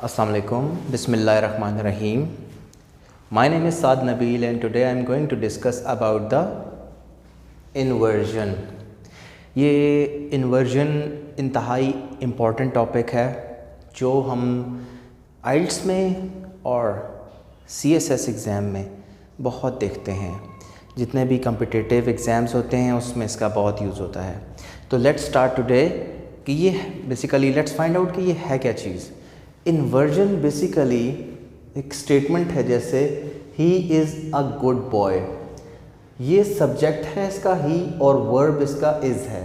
Assalamu alaikum. Bismillahirrahmanirrahim. My name is Saad Nabil and today I am going to discuss about the inversion. ये inversion इंतहाई important topic है जो हम IELTS में और CSS exam में बहुत देखते हैं। जितने भी कम्पिटिटिव एग्ज़ाम्स होते हैं उसमें इसका बहुत यूज़ होता है। तो लेट्स स्टार्ट टुडे कि ये बेसिकली लेट्स फाइंड आउट कि ये है क्या चीज़। इन्वर्जन बेसिकली एक स्टेटमेंट है, जैसे he is a good boy. ये सब्जेक्ट है इसका ही और वर्ब इसका इज़ है।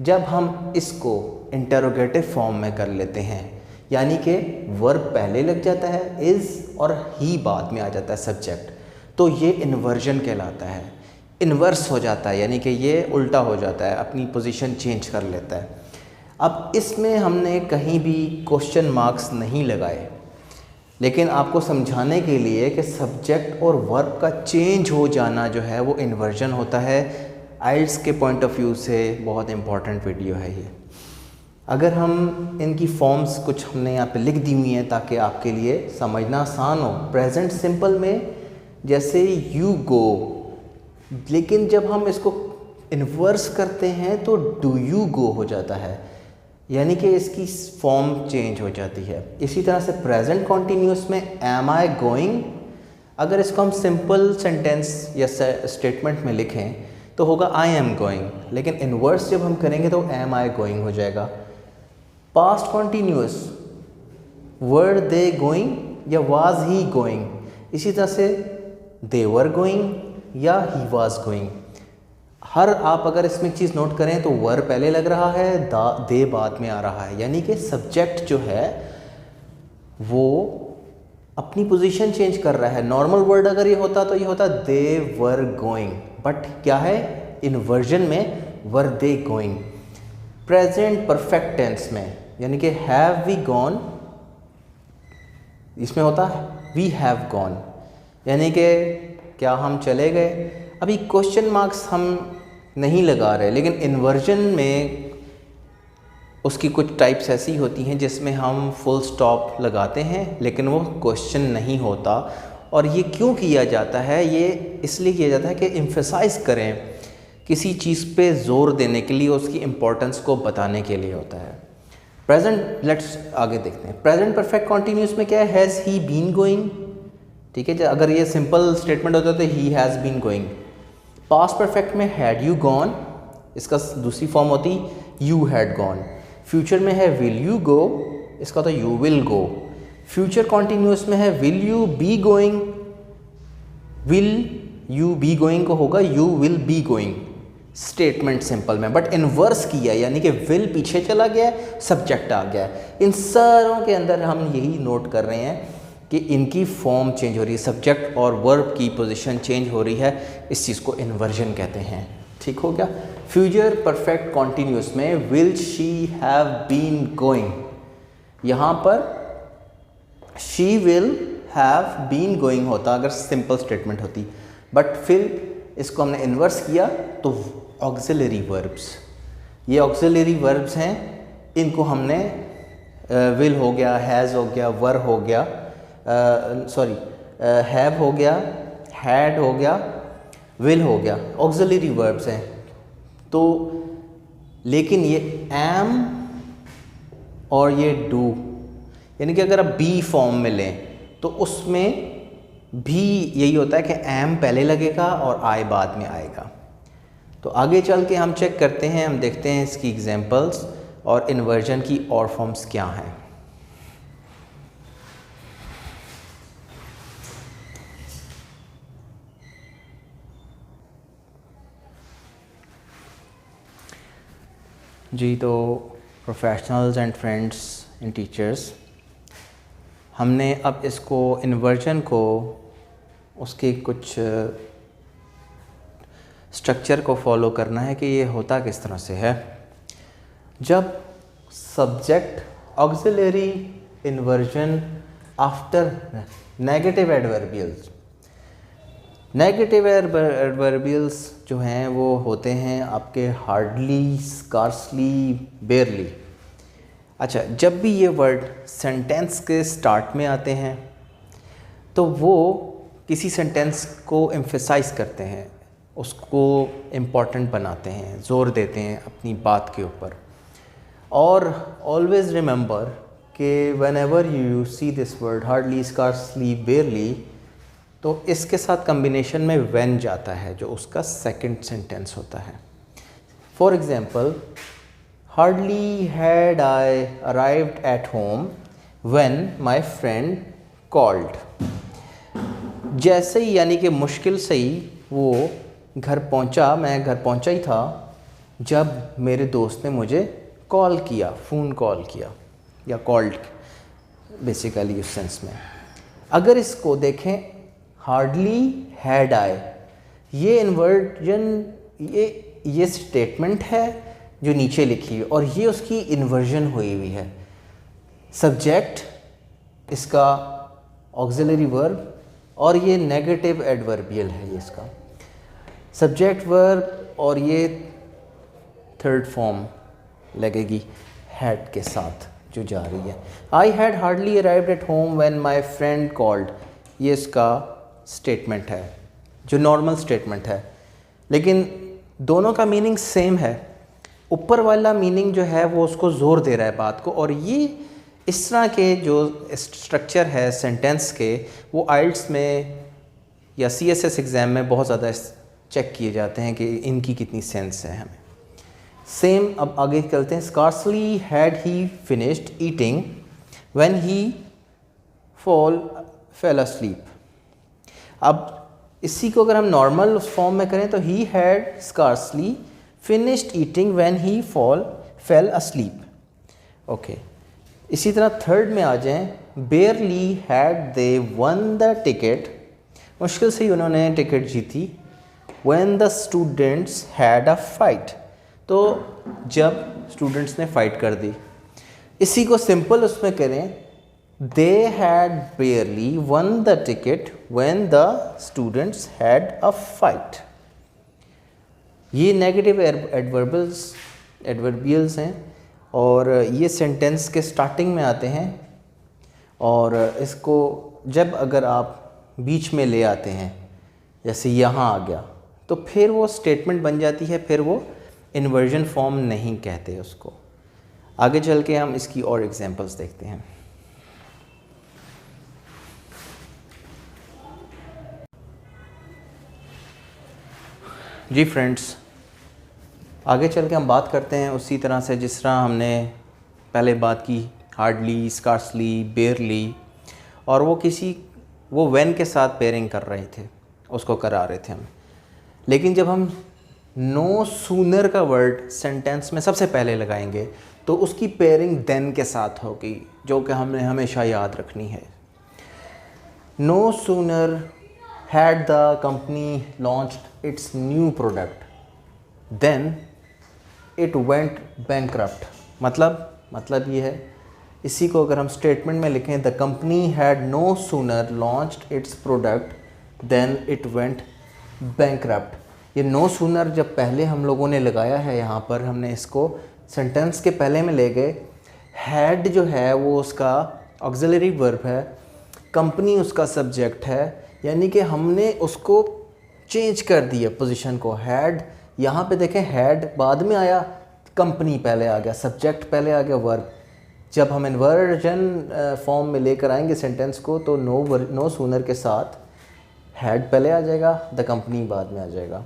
जब हम इसको इंटरोगेटिव फॉर्म में कर लेते हैं यानी कि वर्ब पहले लग जाता है, इज़ और ही बाद में आ जाता है सब्जेक्ट, तो ये इन्वर्जन कहलाता है। इन्वर्स हो जाता है यानी कि ये उल्टा हो जाता है, अपनी पोजीशन चेंज कर लेता है। अब इसमें हमने कहीं भी क्वेश्चन मार्क्स नहीं लगाए, लेकिन आपको समझाने के लिए कि सब्जेक्ट और वर्ब का चेंज हो जाना जो है वो इन्वर्जन होता है। आइल्ट्स के पॉइंट ऑफ व्यू से बहुत इम्पॉर्टेंट वीडियो है ये। अगर हम इनकी फॉर्म्स कुछ हमने यहाँ पे लिख दी हुई हैं ताकि आपके लिए समझना आसान हो। प्रेजेंट सिंपल में जैसे यू गो, लेकिन जब हम इसको इन्वर्स करते हैं तो डू यू गो हो जाता है, यानी कि इसकी फॉर्म चेंज हो जाती है। इसी तरह से प्रेजेंट कॉन्टीन्यूअस में एम आई गोइंग, अगर इसको हम सिंपल सेंटेंस या स्टेटमेंट में लिखें तो होगा आई एम गोइंग, लेकिन इन्वर्स जब हम करेंगे तो एम आई गोइंग हो जाएगा। Past continuous were they going या वाज ही गोइंग, इसी तरह से दे वर गोइंग या ही वाज गोइंग। हर आप अगर इसमें एक चीज़ नोट करें तो वर पहले लग रहा है, दे बाद में आ रहा है, यानी कि सब्जेक्ट जो है वो अपनी पोजीशन चेंज कर रहा है। नॉर्मल वर्ड अगर ये होता तो ये होता दे वर गोइंग, बट क्या है इन्वर्जन में were they going. Present perfect tense में यानी कि हैव वी गॉन, इसमें होता है वी हैव गॉन, यानी कि क्या हम चले गए। अभी क्वेश्चन मार्क्स हम नहीं लगा रहे, लेकिन इन्वर्जन में उसकी कुछ टाइप्स ऐसी होती हैं जिसमें हम फुल स्टॉप लगाते हैं लेकिन वो क्वेश्चन नहीं होता। और ये क्यों किया जाता है? ये इसलिए किया जाता है कि एम्फसाइज करें, किसी चीज़ पे जोर देने के लिए, उसकी इम्पोर्टेंस को बताने के लिए होता है। प्रेजेंट, लेट्स आगे देखते हैं। प्रेजेंट परफेक्ट कॉन्टीन्यूअस में क्या है? हैज़ ही बीन गोइंग, ठीक है। अगर ये सिंपल स्टेटमेंट होता तो he has been going. Past perfect में हैड यू गॉन, इसका दूसरी फॉर्म होती यू हैड गॉन। फ्यूचर में है विल यू गो, इसका तो you will go. Future continuous में है will you be going, will you be going को होगा you will be going statement simple में। बट इन्वर्स किया यानी कि विल पीछे चला गया, सब्जेक्ट आ गया। इन सारों के अंदर हम यही नोट कर रहे हैं कि इनकी फॉर्म चेंज हो रही है, सब्जेक्ट और वर्ब की पोजीशन चेंज हो रही है। इस चीज़ को इन्वर्जन कहते हैं, ठीक हो गया। फ्यूचर परफेक्ट कॉन्टीन्यूअस में will she have been going, यहाँ पर she will have been going होता अगर सिंपल स्टेटमेंट होती, बट फिर इसको हमने इन्वर्स किया तो ऑक्सिलरी वर्ब्स, ये ऑक्सिलरी वर्ब्स हैं, इनको हमने विल हो गया, हैज़ हो गया, वर हो गया, हैव हो गया, हैड हो गया, विल हो गया, ऑक्सिलरी वर्ब्स हैं। तो लेकिन ये एम और ये डू, यानी कि अगर आप बी फॉर्म में लें तो उसमें भी यही होता है कि एम पहले लगेगा और आई बाद में आएगा। तो आगे चल के हम चेक करते हैं, हम देखते हैं इसकी एग्जांपल्स और इन्वर्जन की और फॉर्म्स क्या हैं। जी, तो professionals and friends and teachers, हमने अब इसको इन्वर्जन को उसके कुछ स्ट्रक्चर को फॉलो करना है कि ये होता किस तरह से है। जब subject auxiliary inversion after negative adverbials, negative adverbials जो हैं वो होते हैं आपके हार्डली, स्कार्सली, बेयरली। अच्छा, जब भी ये वर्ड सेंटेंस के स्टार्ट में आते हैं तो वो किसी सेंटेंस को एम्फेसाइज करते हैं, उसको इम्पॉर्टेंट बनाते हैं, ज़ोर देते हैं अपनी बात के ऊपर। और ऑलवेज़ रिमेंबर कि when ever you see this word hardly, scarcely, बेयरली, तो इसके साथ कम्बिनेशन में व्हेन जाता है जो उसका सेकंड सेंटेंस होता है। For example, hardly had I arrived at home when my friend called. जैसे ही, यानी कि मुश्किल से ही वो घर पहुंचा, मैं घर पहुंचा ही था जब मेरे दोस्त ने मुझे कॉल किया, फ़ोन कॉल किया या कॉल्ड, बेसिकली उस सेंस में। अगर इसको देखें, हार्डली हैड आई, ये इन्वर्जन, ये स्टेटमेंट है जो नीचे लिखी है और ये उसकी इन्वर्जन हुई हुई है। सब्जेक्ट इसका ऑक्सिलरी वर्ब और ये नेगेटिव एडवर्बियल है, ये इसका सब्जेक्ट वर्ब, और ये थर्ड फॉर्म लगेगी हैड के साथ जो जा रही है। I had hardly arrived at home when my friend called, ये इसका स्टेटमेंट है जो नॉर्मल स्टेटमेंट है, लेकिन दोनों का मीनिंग सेम है। ऊपर वाला मीनिंग जो है वो उसको ज़ोर दे रहा है बात को, और ये इस तरह के जो स्ट्रक्चर है सेंटेंस के, वो आइल्ट्स में या CSS एग्ज़ाम में बहुत ज़्यादा चेक किए जाते हैं कि इनकी कितनी सेंस है हमें। सेम अब आगे चलते हैं। Scarcely had he finished eating when he fail asleep. अब इसी को अगर हम नॉर्मल उस फॉर्म में करें तो he had scarcely finished eating when he fail asleep. Okay, इसी तरह थर्ड में आ जाएं। बेयरली had they one the ticket, मुश्किल से ही उन्होंने टिकट जीती। When the students had a fight, तो जब स्टूडेंट्स ने फाइट कर दी। इसी को सिंपल उसमें करें, they had बेयरली one the ticket when the students had a fight. ये नेगेटिव एडवर्बियल्स हैं और ये सेंटेंस के स्टार्टिंग में आते हैं, और इसको जब अगर आप बीच में ले आते हैं, जैसे यहाँ आ गया, तो फिर वो स्टेटमेंट बन जाती है, फिर वो इन्वर्जन फॉर्म नहीं कहते उसको। आगे चल के हम इसकी और एग्जांपल्स देखते हैं। जी फ्रेंड्स, आगे चल के हम बात करते हैं उसी तरह से जिस तरह हमने पहले बात की, हार्डली, स्कार्सली, बेयरली, और वो व्हेन के साथ पेयरिंग कर रहे थे, उसको करा रहे थे हम। लेकिन जब हम नो सूनर का वर्ड सेंटेंस में सबसे पहले लगाएंगे तो उसकी पेयरिंग देन के साथ होगी, जो कि हमने हमेशा याद रखनी है। No sooner had the company launched its new product then it went bankrupt. मतलब ये है, इसी को अगर हम स्टेटमेंट में लिखें, the company had no sooner launched its product then it went bankrupt. ये नो सूनर जब पहले हम लोगों ने लगाया है, यहाँ पर हमने इसको सेंटेंस के पहले में ले गए। हैड जो है वो उसका ऑक्सिलरी वर्ब है, कंपनी उसका सब्जेक्ट है, यानी कि हमने उसको चेंज कर दिया पोजीशन को। हैड, यहाँ पे देखें हैड बाद में आया, कंपनी पहले आ गया, सब्जेक्ट पहले आ गया, वर्ब। जब हम इन्वर्जन फॉर्म में लेकर आएंगे सेंटेंस को, तो नो सूनर के साथ हैड पहले आ जाएगा, द कंपनी बाद में आ जाएगा,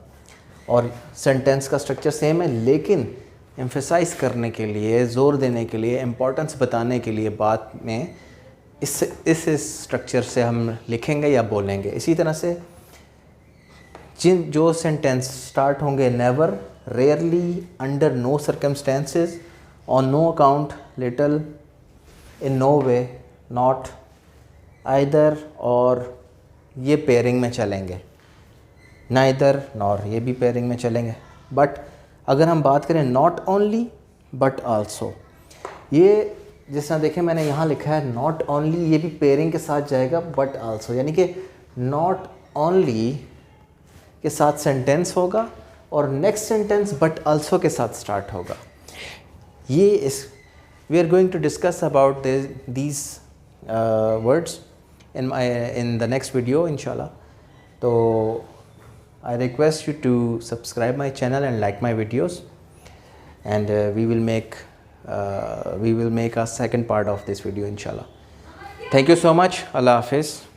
और सेंटेंस का स्ट्रक्चर सेम है। लेकिन एम्फेसाइज करने के लिए, ज़ोर देने के लिए, इम्पोर्टेंस बताने के लिए बात में इस स्ट्रक्चर से हम लिखेंगे या बोलेंगे। इसी तरह से जो सेंटेंस स्टार्ट होंगे never, rarely, under no circumstances, on no account, little, in no way, not, either, और ये पेयरिंग में चलेंगे। नाइदर, नॉर, ये भी पेयरिंग में चलेंगे। बट अगर हम बात करें नॉट ओनली बट आल्सो, ये जिस तरह देखें मैंने यहाँ लिखा है नॉट ओनली, ये भी पेयरिंग के साथ जाएगा, बट आल्सो, यानी कि नॉट ओनली के साथ सेंटेंस होगा और नेक्स्ट सेंटेंस बट आल्सो के साथ स्टार्ट होगा। ये we are going to discuss about these words in the next video, inshallah. So I request you to subscribe my channel and like my videos, and we will make a second part of this video, inshallah. Thank you so much. Allah Hafiz.